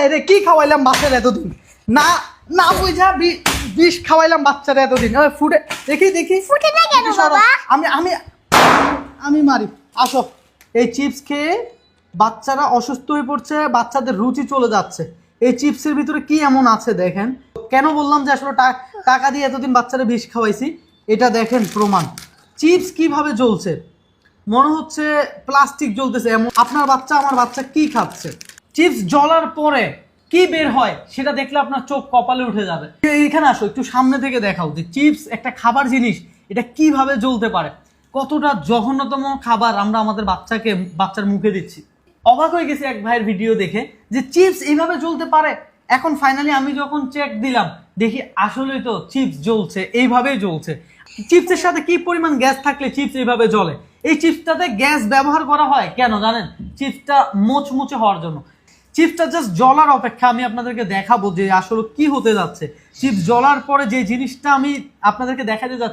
আরে কি খাওয়াইলাম বাচ্চারা এতদিন, না না বুঝা বিষ খাওয়াইলাম বাচ্চারা এতদিন। ফুটে দেখি দেখি ফুটে না কেন বাবা? আমি আমি আমি মারি। আসো, এই চিপস খেয়ে বাচ্চারা অসুস্থ হয়ে পড়ছে, বাচ্চাদের রুচি চলে যাচ্ছে। এই চিপসের ভিতরে কি এমন আছে দেখেন। কেন বললাম যে আসলে টাকা দিয়ে এতদিন বাচ্চারা বিষ খাওয়াইছি, এটা দেখেন প্রমাণ। চিপস কিভাবে জ্বলছে, মনে হচ্ছে প্লাস্টিক জ্বলতেছে এমন। আপনার বাচ্চা আমার বাচ্চা কি খাচ্ছে? চিপস জ্বলার পরে কি বের হয় সেটা দেখলে আপনার চোখ কপালে উঠে যাবে। এইখানে আসো, একটু সামনে থেকে দেখাও যে চিপস একটা খাবার জিনিস, এটা কিভাবে জ্বলতে পারে। কতটা জঘন্যতম খাবার আমরা আমাদের বাচ্চার মুখে দিচ্ছি। অবাক হয়ে গেছি এক ভাইয়ের ভিডিও দেখে যে চিপস এইভাবে জ্বলতে পারে। এখন ফাইনালি আমি যখন চেক দিলাম, দেখি আসলেই তো চিপস জ্বলছে, এইভাবেই জ্বলছে। চিপসের সাথে কি পরিমাণ গ্যাস থাকলে চিপস এইভাবে জ্বলে? এই চিপসটাতে গ্যাস ব্যবহার করা হয় কেন জানেন? চিপসটা মোচমুচে হওয়ার জন্য। চিপসটা জাস্ট জ্বলার অপেক্ষা। আমি আপনাদেরকে দেখাবো যে আসলে কি হতে যাচ্ছে। চিপস জ্বলার পরে যে জিনিসটা আমি আপনাদেরকে দেখাতে যাচ্ছি